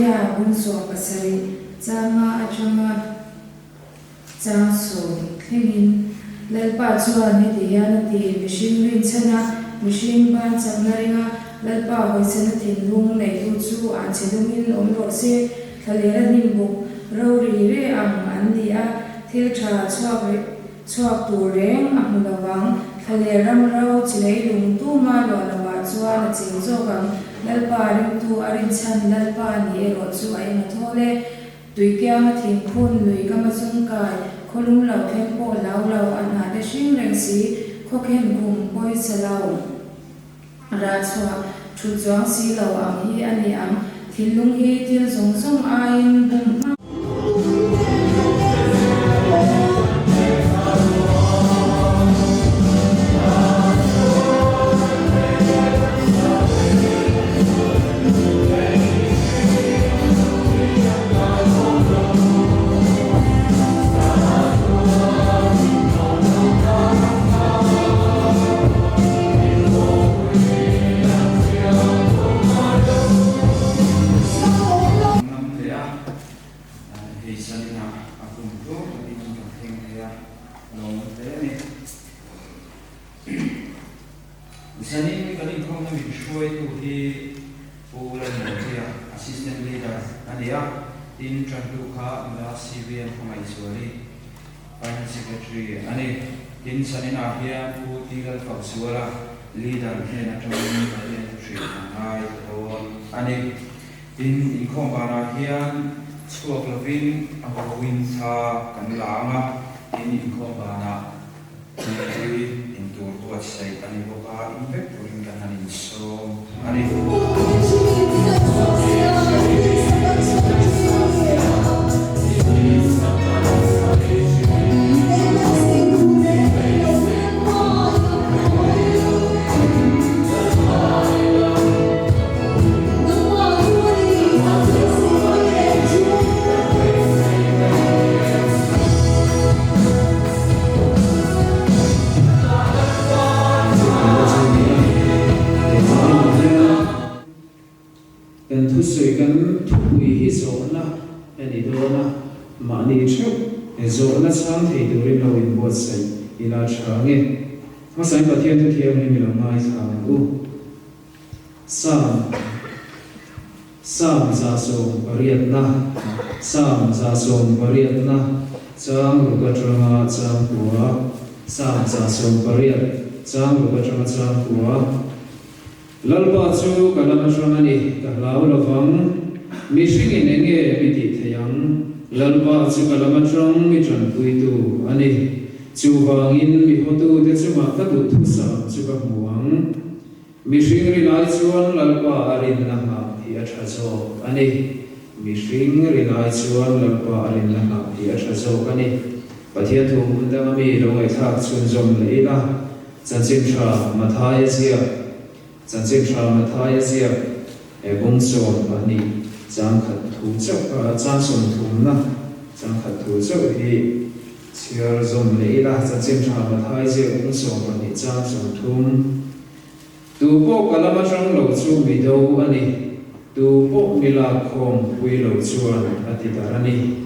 ya bun so pasari chama achama chang so thengin lalpa chuan he tiana ti mishim rin chana mishim ban chamnaringa lalpa hoisana thinlung nei tu chu an chedungin omro se thalera nimbu rori re ang andia thil tha chuak tu reng amulawang thaleram rau chilei lung tu ma lo lawa chuan chingzo kam lalpa rim tu arin chan lalpa ni ero chu ai ma thole tuikya ma thing phun lui kama chung kai kholum lau khem po lau an ha de shing reng si khokhem gum poi chalau ra chwa thu chong si lau ang hi ani ang thilung hi til zong zong ain bum Zanin kaling kong na mishuay tu hi pulan mo siya assistant leader ania in trantu ka na CBN kumay suwali finance secretary ani in sanin ahya pu tigal kausuwala leader he na tawin kaya tree ay on ani in kong bara hiyan school loving awawin sa kanilama in kong bara buat saya kami bawa impact peringkat hari so hari Sui kan thui hi zona ani dona mani cheu zona chang thei durin lo in bot sai ila change ma sai pathian tu thiam ni mi lo mai sang u sam za so pariat na chang ru ka tranga chang puwa sam za so pariat chang ru ka tranga chang puwa lalpa chu kalam shramani kahlau lovang mishing in enge biti thayang lalpa chu kalam shram mi tran puitu ani chu wangin mi hotu te chu ma ta du thu sa chu ka muang mishing ri lai chuan lalpa arin na ha hi atha zo ani mishing ri lai chuan lalpa arin na ha hi atha zo ani pathian thu unda mi lo ai thak chun zom leila chanchin tha mathai sia Zanjing Sharma Thaya Zia Bong Son Bani Zang Khat Thu Chok Zang Son Thum Na Zang Khat Thu Chok Hi Chiar Zom Leila Zanjing Sharma Thaya Zia Bong Son Bani Zang Son Thum Tu Bok Alama Chang Lo Chu Mi Do Ani Tu Bok Mila Khom Pui Lo Chuan Ati Darani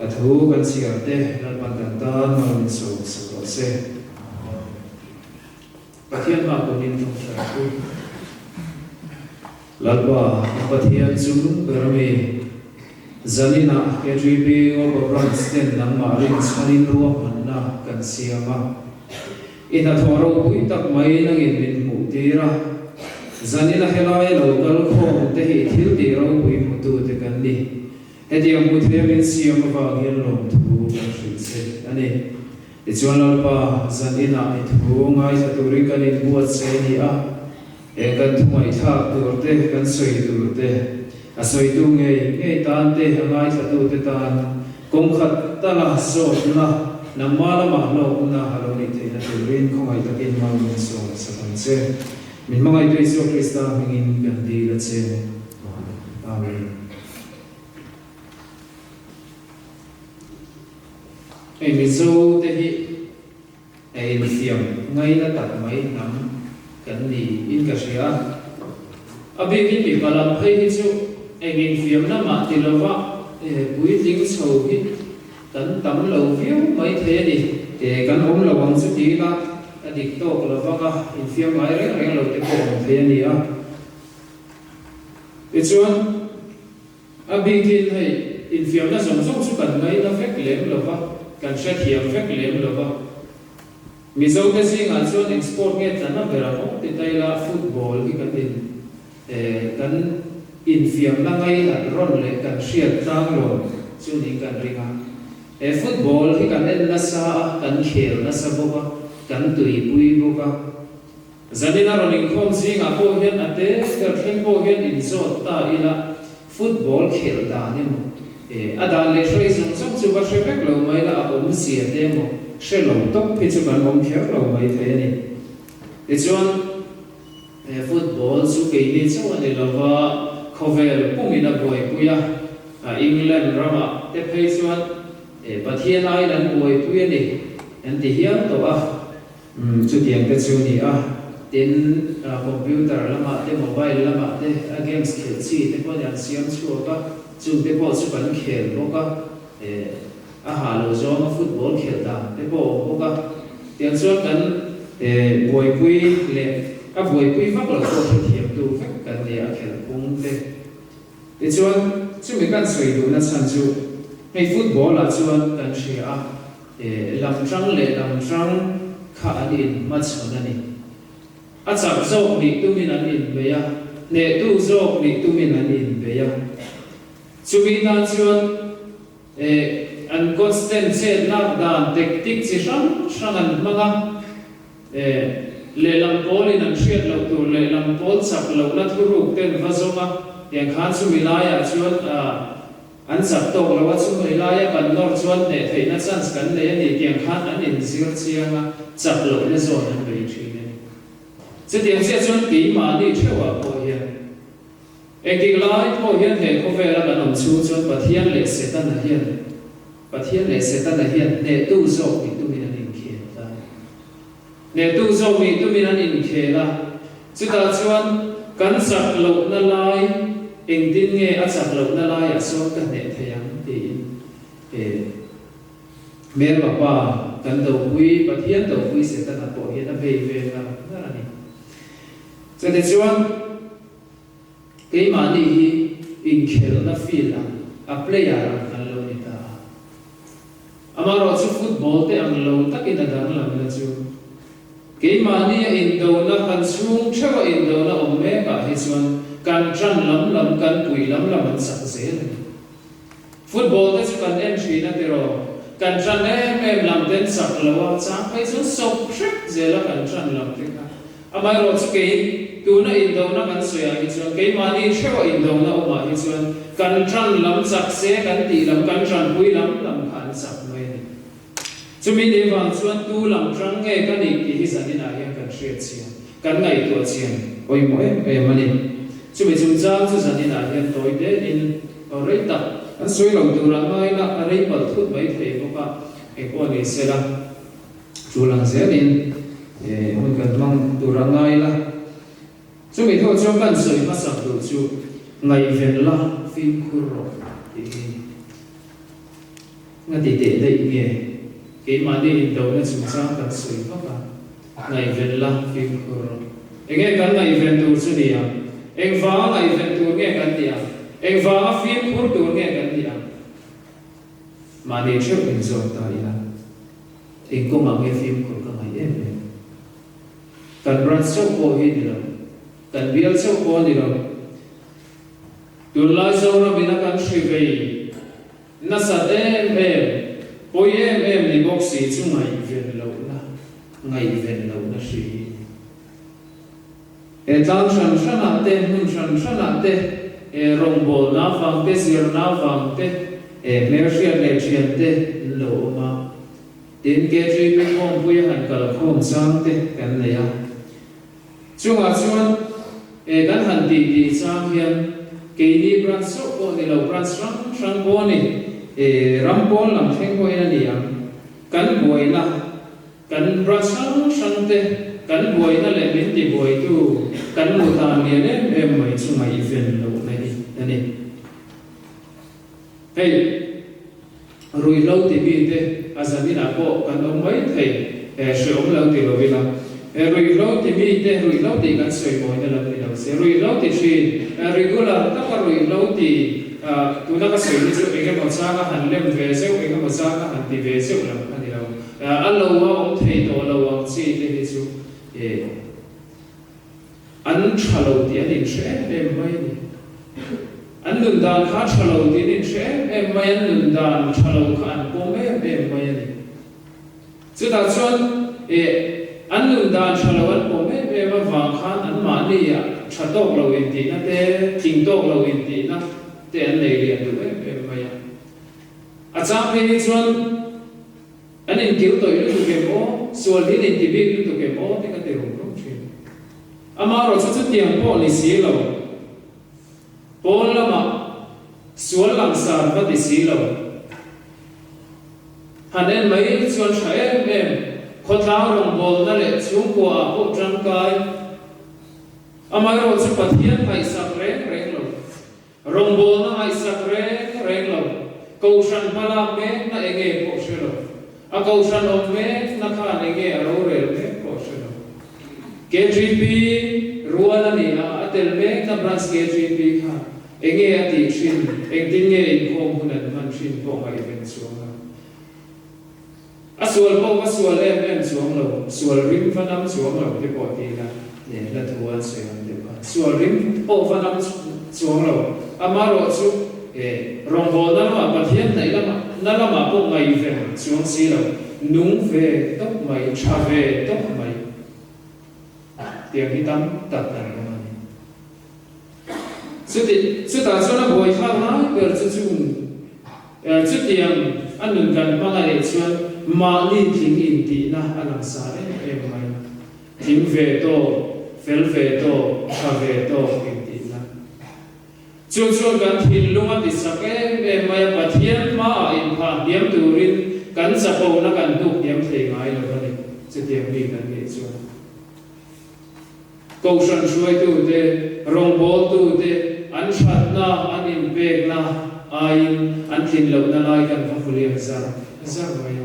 Athu Kan Chiar Te Lalpan Tan Tan Malin So Sakot Se Pathian ma kunin trong sa lalpa pathian chung garame zanina KGB o Branston nang marin sanin ruwa manna kan siama ina thoro pui tak mai nang in min mu tira zanina helai local khom te hi thil ti ro pui mu tu te kan ni hediam mu thremin siama ba hian lom thu kan se ani Ichuan lalpa zanina ithu ngai sa turi kanin buat se ni a kan thumai tha turte kan soi turte a soi tu nge tan te ngai sa tu te tan kong khat ta la so na namala ma lo na halo ni the na turin khongai takin ma min so sa kan se min mangai tu isu krista mingin kan di la che amen ai mi zo te hi ai mi siam ngai na tak mai nam kan ni in ka sia abi ki mi kalam phai hi chu engin fiam na ma tilova pui ting so hi kan tam lo view mai the ni kan om lo wang chu ti la adik to lo wa ka in fiam mai reng lo te ko the ni a chuan abigin hai in fiam na som chu kan mai na fek lem lo wa kan sha thiam fek lem lo wa mizo te sing an chuan export nge tana bera mo te taila football hi kan in kan in fiam na ngai la ron le kan shiat tang lo chu ni kan ringa football hi kan en na sa kan khel na sa boka kan tui pui boka zanina roning khom sing a ko hian ate ter thleng ko hian in zot ta ila football khel da ni mo ada le shrei som som chu ba shek lo mai la om sia te mo shelo tok pi chu kan om khel lo mai the ni chuan football chu ke ni chuan ni lova khovel pumina boy puya England rama te phei chuan pathian ai dan boy puya ni an ti hiam to a chu tiang te chu ni a tin computer lama te mobile lama te games khel chi te ko yan siam chu ka chu te po chu kan khel bo ka a ha lo zo ma football khel da te po bo ka tiang chuan kan boy pui le a boy pui vak lo ko thiam tu vek kan le a khel pung te chuan chu mi kan soi du na chan chu hei football la chuan kan shia lam tang le lam tang kha adin ma chon ani a chak zo ni tu min an in be ya ne tu zo ni tu min an in be ya chu mi na chuan an constant set lockdown tactic chi sang an manga le lam pol in an shiat lo tu le lam pol chak lo na thuruk ten vazoma yang khan chu milaya chuan an chak tok lo wa chu milaya kan nor chuan ne theina chance kan ne ani yang khan an in zir chianga chak lo le zon an bei thi ne che tiang sia chuan ki ma ni thewa po hian ekik lai po hian he ko vela kan om chu chuan pathian le setan a hian ne tu zo ni tu min an in khe ta ne tu zo mi tu min an in khe la chu ta chuan kan chak lo na lai eng tin nge a chak lo na lai a so kan ne thayang ti mer papa kan do pui pathian do pui setan a po hian a ve ve la na ni cho nên chuan cái mà đi in khel na feel a player kan lo ni ta amaro chu football te ang lo takin da dang lam la chu cái mà đi in do na kan chung chawa in do na om me ka hi chuan kan tran lam kan pui lam an sak ze football te chu kan entry na te ro kan tran em lam ten sak lo wa chang phai chu sok shek ze la kan tran lam te ka amaro chu ke tu na in do na kan soya hi chuan ke mani thewa in do na oma hi chuan kan tran lam sak se kan ti lam kan tran pui lam khan sak mai ni chumi de wang chuan tu lam tran nge kan ni ki hi zanin a hian kan share chian kan ngai to chian oi mo mani chumi chung chang chu zanin a hian toi de in rei tak an soi lo tu ra ngai la rei pal thut mai the ko ka ko ni se la chu lang se din mun kan mang tu ra ngai la chu mi tho chu kan soi ma sak tu chu ngai ven la fin khur ro nga ti te dei nge ke ma ni in do na chu cha kan soi ma ka ngai ven la fin khur ro enge kan ngai ven tu chu ni ya eng va ngai ven tu nge kan ti ya eng va fin khur tu nge kan ti ya ma ni chu in zo ta ya eng ko ma nge fin khur ka ngai em kan bran so ko hi ni la kan bial so ko ni lo turla so na bina kan shivei na sa dem em ni boxi chu ngai ven lo na shi tang shan ate rong bol na fang te sir na fang te mercia le chian te lo ma tin ke tri pe khom pui han kal khom sang te kan ne ya chunga chuan kan han ti sang hian ke ni bran so ko ni lo bran sang ko ni ram pol lam theng ko ina ni ya kan boi na kan bran sang te kan boi na le min ti boi tu kan mu ta ni ne mai chu mai ven lo nei ani hey rui lo ti bi te azamina ko kan om mai thei se om lo ti lo vila rui lo ti bi te rui lo ti kan soi mo na lam ni lo se rui lo ti chi regular ta ka rui lo ti tu na ka soi ni chu enge mo sa ka han lem ve se enge mo sa ka han ti ve se lam ani lo allo wa om thei to lo wa chi te ni chu an thalo ti ani she em mai ni an nun dan kha thalo ti ni she em mai an nun dan thalo kha an ko me em mai ni chu ta chuan an nun dan thalo an ko me em wa khan an ma ni ya thatok lo in ti na te ting tok lo in ti na te an nei lian du em mai a cha pe ni chuan an in kiu toi lu ke mo sual din in ti bi lu ke mo te ka te rum rum thin ama ro chu tiang po ni si lo pon lama sual lam sar va ti si lo hanen mai chuan thae em khotlang rong bol na le chung ko a po tram kai ama ro chu pathian hai sak reng lo rong bol na hai sak reng lo ko shan pala me na enge po shelo a ko shan om me na kha enge ro re me po shelo KGP ruala ni a atel me na branch KGP kha enge ati shin engtin nge in khom hunan man shin po hai ben chuanga asual po asual em chuang lo sual rim fanam chuang lo te po ti na ne la thuan seon te pa sual rim po fanam chuang lo amaro chu rong bo na ma pathian nei lama na lama po ngai ve chuang si lo nung ve tok mai cha ve tok mai tiang hitam tak tan ma ni chu ta chu na boi kha na per chu chu tiang anun kan ma ngai chuan ma ni thing in ti na alang sa em mai thing ve to fel ve to cha ve to in ti na chu kan thil lunga ti sake em mai pathian ma in pha diam turin kan sa po na kan duk diam thei ngai lo ni chu tiang ni kan ni chu ko shan shuai tu te rong bol tu te an shat na an in bek na ai an thin lo na lai kan fa fuliam za mai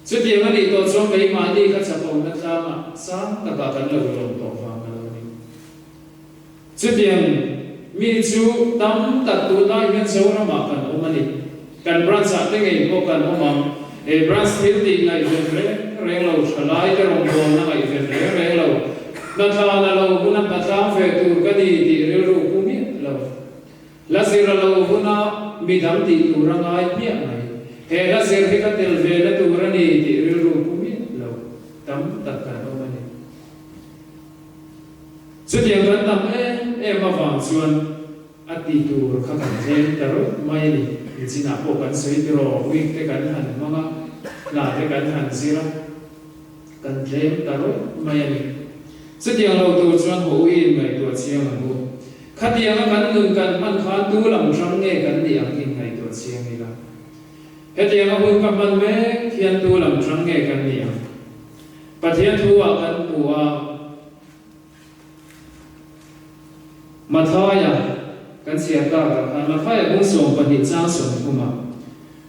chu tiang ani to chong mai ma ni kha chapo na ta ma sa ta ka kan lo lo to fa ma lo ni chu tiang mi chu tam tak tu na ngan so na ma kan o mani kan branch sa te ngai ko kan o ma branch thil ti ngai re lo thalai te rong bol na ngai re lo na tha na lo kuna ta ta fe tu ka di ti re ru ku mi lo la sira lo kuna mi dam ti tu ra ngai pi ngai he la sir he ka tel ve la tu ra ni ti re ru ku mi lo tam tak ka no ma ni chu tiang kan tam ma wang chuan ati tu kha kan zen ta ro mai ni china po kan sei ti ro wi te kan han ma nga la te kan han zira kan zen ta ro mai ni chu tiang lo tu chuan ho in mai tu chiang an bu kha tiang kan nun kan man khan tu lam sang nge kan ni ang in ngai tu chiang ni la he tiang a hun ka man me khian tu lam sang nge kan ni ang pathian thu a kan pu a mathaya kan sia ta kan mathaya bung som pani cha som kuma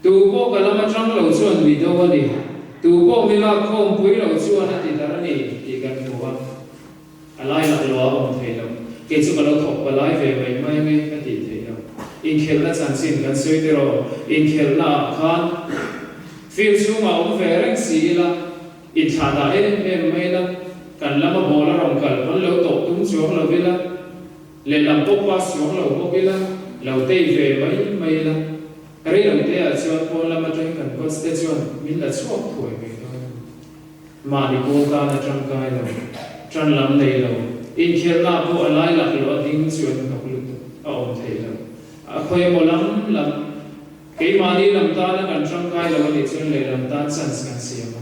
tu po kalama chang lo chuan mi do ni tu po mi la khom pui lo chuan ati darani ti kan pu a alai la lo om thei lo ke chu ka lo thok pa lai ve mai me ka ti thei lo in khel na chan sin kan soi te ro in khel na khan fil chu ma om ve reng si la in tha da mai la kan lama bola rong kal hon lo to tum chuang lo ve la le lam pok pa chuang lo mo ve la lo te ve mai la ri lo te a chuan pon lama teng kan constitution min la chuak thoi me ma ni ko ka na tang kai lo tran lam nei lo in khel na po alai la lo ding chuan ka lu a om thei lo a khoi mo lam ke ma ni lam ta na kan tang kai lo ni chuan le lam ta san san sia ma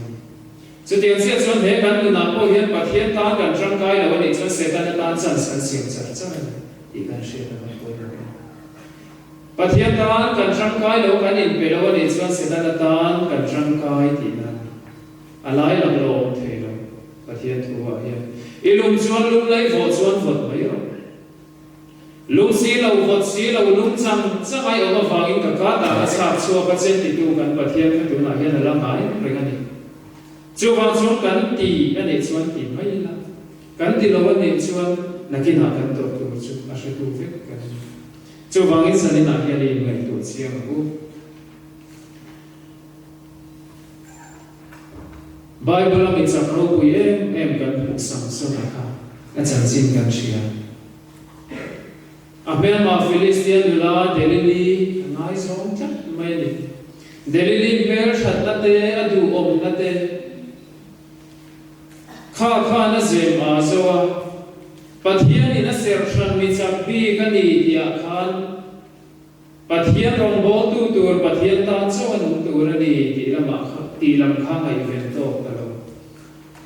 chu tiang sia chuan he kan tu na po hian pathian ta kan tang kai lo ni chuan se ta ta san san sia cha i kan she ta po pathian ta kan tang kai lo kan in pe lo ni chuan se ta ta kan tang kai ti na alai la lo om thei lo pathian thu a hian ilum chuan lum lai vo chuan vot mai ro ลุงสีเราวดสีเราลุงจังจะไม่เอามาฟังอินกับข้าตาสาบชัวประเจนติดดูกันประเทศกันดูหน่อยกันละหมายเรื่องนี้จูวางชวนกันตีกันเด็กชวนตีไม่ละกันตีเราวันเด็กชวนนักกินหากันตัวตัวจูอาศัยตัวเฟกกันจูวางอินสันนิษฐานยังดีเหมือนตัวเชียงกูไบเบิลมีจักรโลกุยกันผูกสังสนาค่ะอาจารย์จินกันเชียอาเปนมาฟิลิสเตียนดูลาเดลิลีง่ายสองจัดไม่ดีเดลิลีเบลชัดนัดเตอดูอมนัดเตข้าน่าเจมาโซวะปัทยานี่น่าเสียชันมีจักบีกันดีที่อาคารปัทยารองโบตูตัวปัทยาตาโซวันตัวนี่ตีลำข้างไอเวนโตตลอด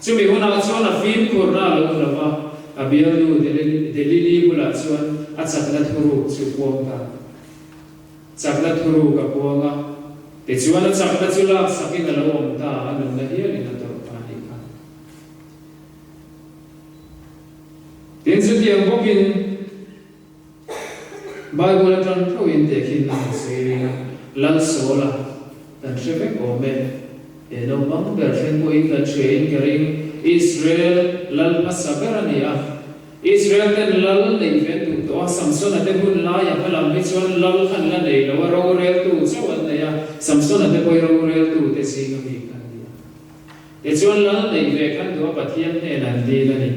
ซึ่งมีคนเอาชวนฟิล์มโคร์น่าลงแล้วว่าอาเบียดูเดลิลีบุลาชวนอาจักรทุรุสุพวงตาจักรทุรุกับพวงอ่ะแต่ชวนจักรจุลาสักินละวงตาอันนั้นเฮียลินาตัวปานิกาเดี๋ยวสุดที่พวกกินไบเบิลจันทร์เขาอินเด็กหินนั่งเสียงลันโซลาแต่เชื่อไหมโอเมนบังเบอร์เฟนบุยกันเชื่ออินกริงอิสราเอลลัลมาสับเบรานีอ่ะอิสราเอลเป็นลัลในเฟนตุตัวสัมสอนแต่บุญลายพลังมิชวนลัลขันละในแล้วว่าเราเรียนตุชวันเนี่ยสัมสอนแต่บุยเราเรียนตุแต่สิ่งมีกันเนี่ยแต่ชวนลัลในเฟกันตัวปะเทียนเนี่ยนันดีละนี่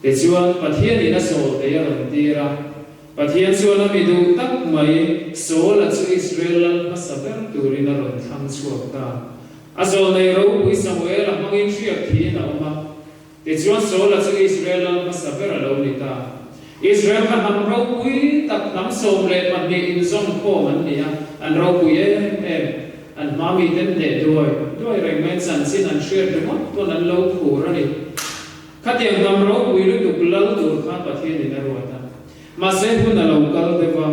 แต่ชวนปะเทียนนี่น่าโสดแต่ยังดีละปะเทียนชวนเรามีดูตักไม่โสละชูอิสราเอลลัลมาสับเบราตุรินารันทำชัวตาอาโซในเราอุยสมัยละมังอินเชียทีนะอมาแต่ชวนโซละจากอิสราเอลมาสับเปอร์เราลิตาอิสราเอลกันทำเราอุยตักน้ำส้มเลยมันมีอินซองโคมันเนี่ยอันเราอุยอันมามีเต็มเด็ดด้วยแรงแม่สันสินันเชื่อด้วยมั้งตัวนั้นเราถูกระดิขัดยังทำเราอุยรู้ตุกเล่าตัวข้าประเทศในนรกนั้นมาเสพหุ่นเราเกลเดว่า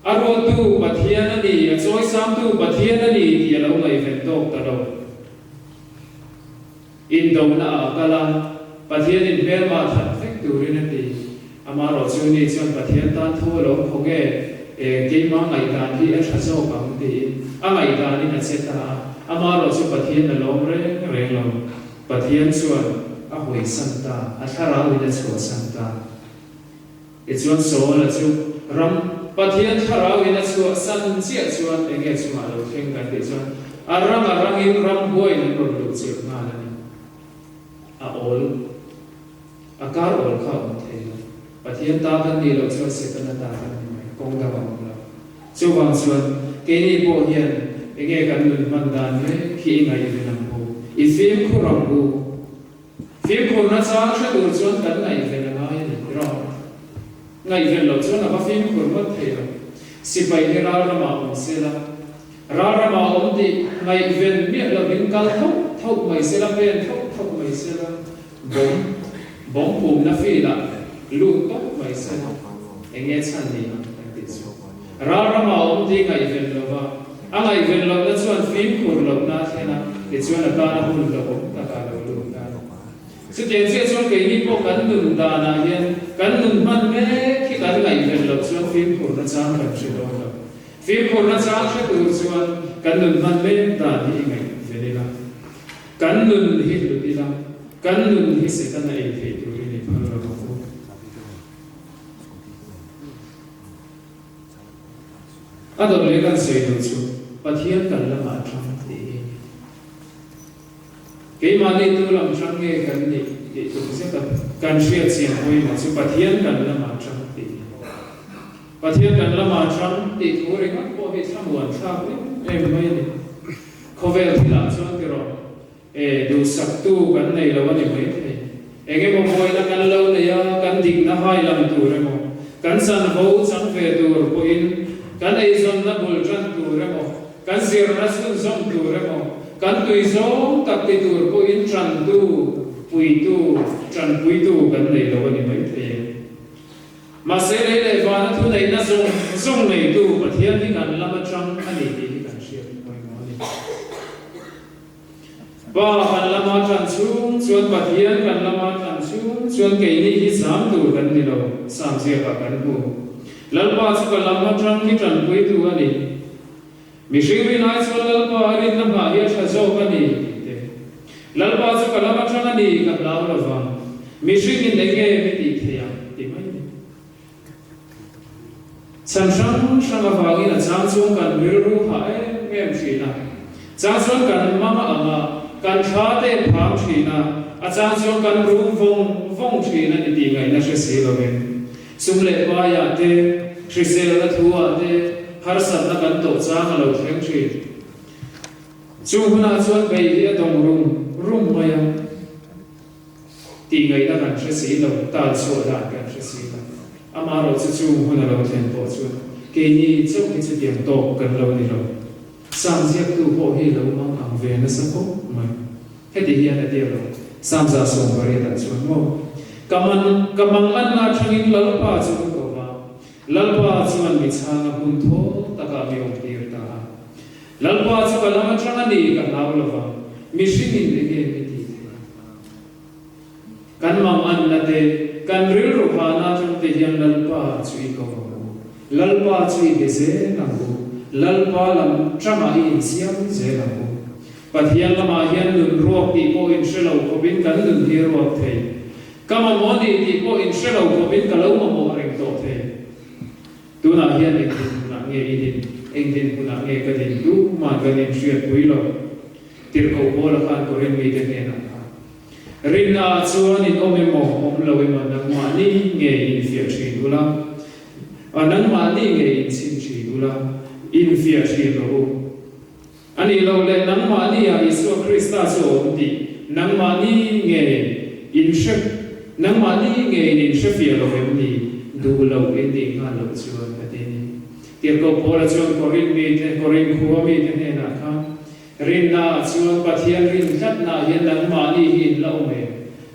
อารมณ์ตู้ปะเทียนนั่นนี่ซอยซ้ำตู้ปะเทียนนั่นนี่ที่เราไม่เป็นโตตลอดอินโดน่าก็ละปะเทียนอินเบลมาทัดเฟกตูรินั่นดีอามาเราช่วงนี้ช่วงปะเทียนตันทั่วโลกเขาเกี่ยมาไงการที่เอชโซกังดีไงการนี่นั่นเสร็จละอามาเราช่วงปะเทียนนั่นลงเร่งลงปะเทียนส่วนหวยสันตาถ้าเราวิจารณ์สันตาส่วนโซละช่วงรำปะเทียนถ้าเราวิจารณ์สันเสียส่วนเงี้ยส่วนเราเพ่งกันที่ส่วนรังอินรำบวยนั่นเราดูเสียงานนั่นอาโอลอาการโอลข้าวมันเทปะเทียนตาบันดีเราช่วยเสกนันตาบันดีไหมกงกับบังเราช่วยบางส่วนเกนี่โบเฮียนเองกันลุนมันดานไหมขี้ไงอยู่ในน้ำบูอีฟิล์มคุรังบูฟิล์มคนนั้นสร้างช่วยดูส่วนกันไงเป็นยังไงนี่รอไงเป็นเราส่วนอะไรฟิล์มคนวัดเทเราสิไปที่ราระมาองเสละราระมาองที่ไงเป็นเมียเราเป็นการเท่าไม่เสละเป็นเท่าไม่เสละบงปุ่มนัฟฟีละลูกต้องไม่เสละเองชันนี่นะติดสุราระมาองที่ไงเป็นเราว่าไงเป็นเราแล้วส่วนฟิล์มคนเราหน้าเท่านั้นติดส่วนอาการหุ่นเราตาการเราลูกกันสุดท้ายส่วนเกี่ยนี่พวกกันนุ่นดานาเย็นกันนุ่นมันแม่ที่กันไงเป็นเราส่วนฟิล์มคนนั้นสร้างกันชิโร่เราฟิล์มคนนั้นสร้างช่วยดูส่วนกันนุ่นมันแม่ตาที่ไงเป็นละกันนุ่นฮิตลุติละกันนุ่นฮิตเสตันไอเฟตุรินิพาราโกอาดอเลกันเสดุชุปะเทียนกันละมาทังตีเกี่ยมาในตัวลำชังเงกันนี่ตัวเสียกับการเชียร์เสียงคุยมาสุปะเทียนกันละมาทังตีปะเทียนกันละมาทังตีทัวริกันพอเหตุทั้งวันชาติไม่เนี่ยเขาเวลที่หลังช่วงที่เราดูสักตู้กันในละวันนี้ไม่ใช่เองก็บอกว่ากันเราเนี่ยกันดิ่งนะให้ลำตัวเรื่องกันสันโบสังเวตัวพูอินกันไอซอนนับบุลจันตัวเรื่องกันเสียรัสกุนซองตัวเรื่องกันตุยซองตักติตัวพูอินจันตูปุยตูจันปุยตูกันในละวันนี้ไม่ใช่มาเสด็จในวันนั้นทุกในนั้นซองในตู้ปะเทียนที่กันละมาจังอันนี้ที่กันเชียร์ไม่หมดเลย ว่ากันละมาทันสูงส่วนปะเทียนกันละมาทันสูงส่วนเกยนี่ที่3ตัวกันนี่เรา3เสียกันกูลัลปาสุกละมาทันที่ทันปุยตัวนี่มิชิวินัยส่วนลัลปารินน้ำหายชะโซกันนี่ลัลปาสุกละมาทันนี่กับลาวละฟังมิชิวินเองไม่ติดเทียมติดไหมฉันช่างฟังอินะจางส่วนกันวิรุหายเงี้ยชีนะจางส่วนกันมาอากันชาเตพามชีนะอาจารย์ส่วนกันรู้วงชีนะนี่ดีไงนะเชสีเราเองสุมเลปายาเตชิเซลละทัวเตฮาร์สันนักันโตจางเราเทงชีจูหุนาส่วนไปที่ตรงรุ่มมายังดีไงนะกันเชสีเราตาสวดากันเชสีเราอามาเราจะจูหุนาเราเทนโตส่วนเกนี่เจ้าที่จะเดียงโตกันเรานี่เราสามเสียตัวพอให้เรามังอังเวนัสกุมันให้ดีอย่างเดียวเราสามจะส่งบริษัทส่วนโมกำมังอันนาชิงลัลปาจุกตัวมาลัลปาจุมันมิชานะบุญโธตะกามีองค์ตีร์ตาลัลปาจุกละมันจังนี่กันลาวละวะมิชินินเดเกมิตีกันมังอันนั่นเดกันริลรูปานาจุเตียนลัลปาจุอีกว่าลัลปาจุอีเกเซนังบูลัลปาลัมจังอินเซียมเซนังบูปัทยันละมาเฮียนลุนรวกที่โปอินเชลาวขบินกันลุนที่รวกเทกำมามอดีที่โปอินเชลาวขบินกันแล้วมาโมเริงโตเทตัวน่าเฮียนเองคุณนักเงียดินเองดินคุณนักเงียกันดินดูมากันดินเชียร์ปุยโลติร์กโบลกันกุรินมีเดเนนักรินนาชวนอินโอเมโมอมลาวิมันนักมานี่เงียอินเฟียชีดูละนักมานี่เงียอินสินชีดูละอินเฟียชีโลอันนี้เราเล่นนังมานี่อิสุคริสต์โซนดีนังมานี่เงยอินเชฟนังมานี่เงยอินเชฟเราเห็นดีดูเราเองดีงานเราชวนกันดีเกี่ยวกับพอเราชวนคนรินมีแต่คนรินขัวมีแต่เนี่ยนะครับรินนาชวนปะเทียนรินชัดนาเห็นนังมานี่หินเราเอง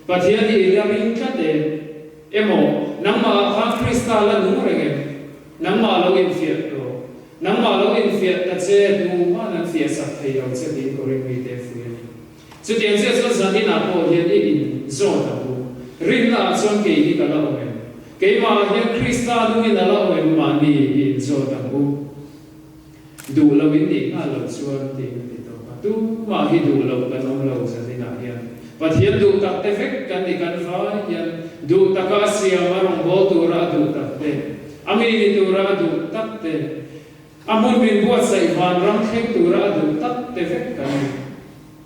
ปะเทียนนี่รินชัดเอโมนังมาข้าคริสต์ละนู้นเองนังมาเราอินเฟียโตนังมาเราอินเฟียตัดเจดูมานังเฟียสักให้เราจะดีกว่าเรื่องมีแต่ฟื้นสุดที่เสียส่วนสันนิษฐานโอเฮียนอินโซนตับูรินนาส่วนเกย์กันละโอเองเกย์มาเฮียคริสต์ดูอินละโอเองมานี่อินโซนตับูดูเราอินดีน่าเราส่วนที่มันติดต่อกันดูมาให้ดูเรากันน้องเราสันนิษฐานเฮียนปัจเจียนดูตักเตฟกกันดีกันฟ้าเฮียนดูตักอาเซียมาลงโบตูราดูตักเตอเมริตูราดูตักเตอามุนบินบัวใส่ฟานรังเข่งตัวระดูตัดเตฟกกัน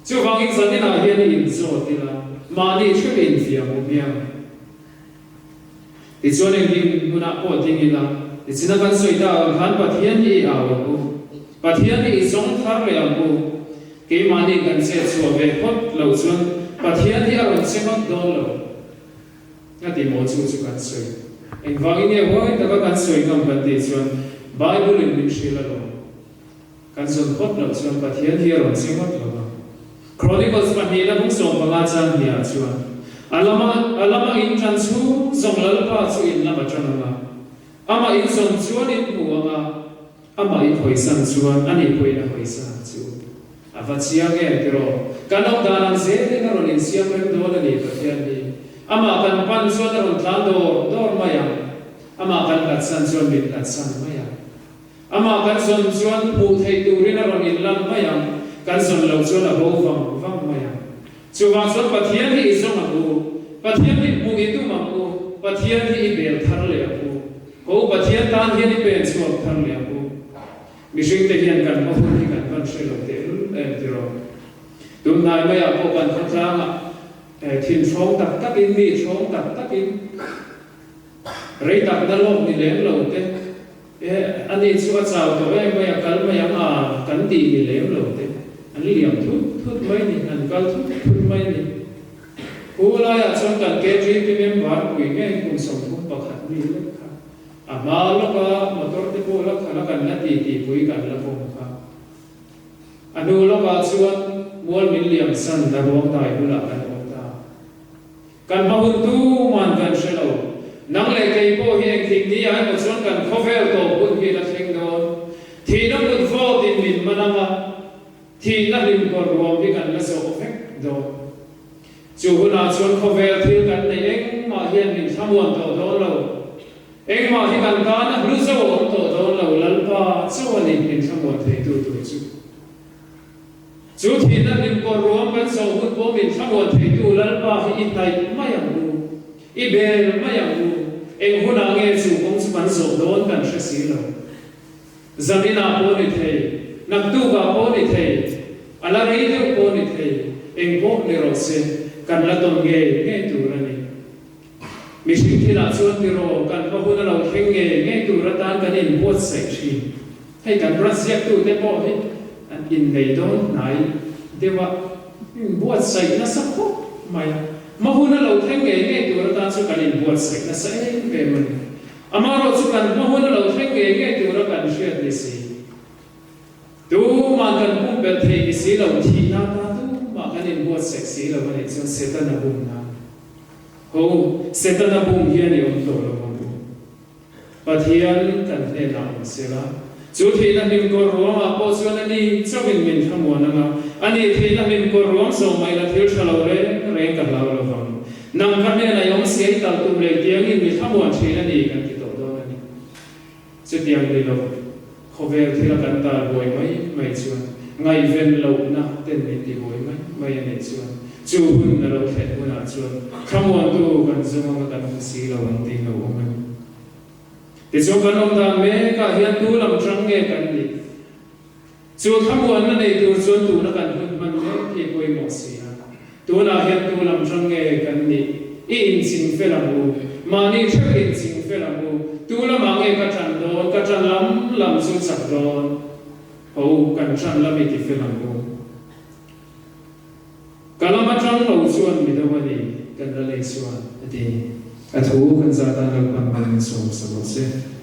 จู่ฟังอีกสันนิษฐานเฮียนอินโซติละมาดีช่วยอินเฟียมุเมียติดส่วนเองดิมุนาโอติงิละติดสินักันสวยตาหันปัทเฮียนอีอาวุบุปัทเฮียนอีสงทาร์เลยอาวุเกี่ยมาดีกันเสียชัวเวพดเหล่าส่วนปัทเฮียนที่อารมณ์เสียมัดโดนเหล่านั่นที่โมจูจุกันสวยเองฟังอีเนี่ยว่าแต่ก็กันสวยกันปันติส่วนBible in Mishila kan son hot lo son pathian hi ron sing hot lo Chronicles panila bung som pangajan hi chuan alama in tran chu zonglal pa chu in lama chananga ama in son chuan in buanga ama in hoisan chuan ani poina hoisan chu avachia ge tero kanok danan se na ron in siam rem do la ni pathian ni ama kan pan chuan ron tlan dor maya ama kan katsan chuan bin katsan maya ama kan son chuan pu thei turin a ron in lam mayam kan son lo chuan a bo wang mayam chuwang chuan pathian hi isong a bu pathian hi pu i tu mang bu pathian hi bel thar le a bu ko pathian tan hi ni pen chuak thar le a bu mishing te hian kan ma hu hi kan kan shelo te em tiro tum nai maya ko kan thang thin chong tak in mi chong tak in rei tak na lom ni leng lo teอันนี้ชัวร์สาวตัวไม่กันไม่ยังกันดีมีเลี้ยงเลยอันนี้เลี้ยงทุกไม่นี่อันก็ทุกไม่นี่ผู้ลายชนกันเกจีที่มีบาร์คุยง่ายคุณสมทุกประคับนี่เลยค่ะมาแล้วก็มาตัวที่ผู้แล้วกันนัดตีคุยกันแล้วผมค่ะอันนู้นแล้วก็ชวนมวลมิลเลียมสันดาวงตายผู้ละกันดวงตากันมาหุ่นตู้มันกันเชลล์นังเลยไอ้พวกเฮงทิ้งนี้ให้มาชวนกันข้อเฟลตัวบุญที่เราเชิงโดนที่นักบุญฟอดินมินมันมาที่นักลิมกอรวมที่กันและโซ่เฟก วนเขาเวลที่กันในเองมาเฮียนนี่ทำวันต่อเราเองมาที่กันการนะรู้สึกว่าต่อเราลัลปาสวรรค์นี่ทำวันที่ตัวจุดที่นั่นเป็นคนรวมกันสองคนผมเป็นทำวันที่ตัวลัลปาที่อินไทยไม่ยังรู้อีเบลไม่ยังรู้เองหัวหน้าเงี้ยสู่ของสมันส่งโดนกันเสียเราจำเป็นอาโปนิเทนักตู้กับโปนิเทอะไรเรื่องโปนิเทเองพวกในรถเสกันละตนเงี้ยตัวนี้มีสิ่งที่เราชวนที่รอกันพระพุทธเราเข่งเงี้ยตัวรัตานกันเองปวดใส่ชีให้กันรัสเซียตัวได้บอกให้อันอินในโดนไหนเดี๋ยวว่าปวดใส่น่าสักพวกไม่มาพุทธเราเข่งเงี้ยตัวรัตานสุกันเองปวดใส่น่าสักเองมันอามาเราสุกันมาพุทธเราเข่งเงี้ยตัวรัตานเชื่อในสิ่งดูมันกันพุ่งเป็นเทกิสีเราทีน่าตาดูมากันเองปวดใส่สีเรามันเองจนเสด็จนาบุญนะโอ้เสด็จนาบุญเฮียนี่องค์โตเราบุญปะเทียนกันเองนำเสละจุดที่นั่นเป็นกรวมอ่ะพอส่วนนี้จะเป็นมินทำวันนั้นอันนี้ที่นั่นเป็นกรวมส่งมาแล้วที่เราเร่งกันเราฟังนั่งกันเนี่ยนายองเสียตัดตุ้มเลยเตียงนี่มีทำวันที่นั่นเองกันที่โตโตนั่นนี่จะเตียงเลยเราเขาเวลที่เรากันตาบ่อยไหมไม่ชวนไงเว้นเราหน้าเต้นไม่ตีบ่อยไหมไม่ยันชวนจูหุ่นเราแค่หุ่นชวนทำวันตัวกันจะมากันสีเราวันตีเราไม่แต่ชวนกันองค์ดำเมฆก็เห็นตัวลำจังเงกันดีชวนทำวันนั้นเองตัวชวนตัวนักการหุ่นมันเล็กที่บ่อยหมดเสียตัวน่าเห็นตัวลำจังเงกันดีอินสิงเฟลังบูมานี่เชื่ออินสิงเฟลังบูตัวละมังเอกจันโดนกจันลำสุดสักโดนโอ้กันจันลำไม่ติดเฟลังบูกะละมาจังเราชวนมิดวันนี้กันละเลยชวนดีอัฐูกันซาตานเราปันมันส่งสมุทร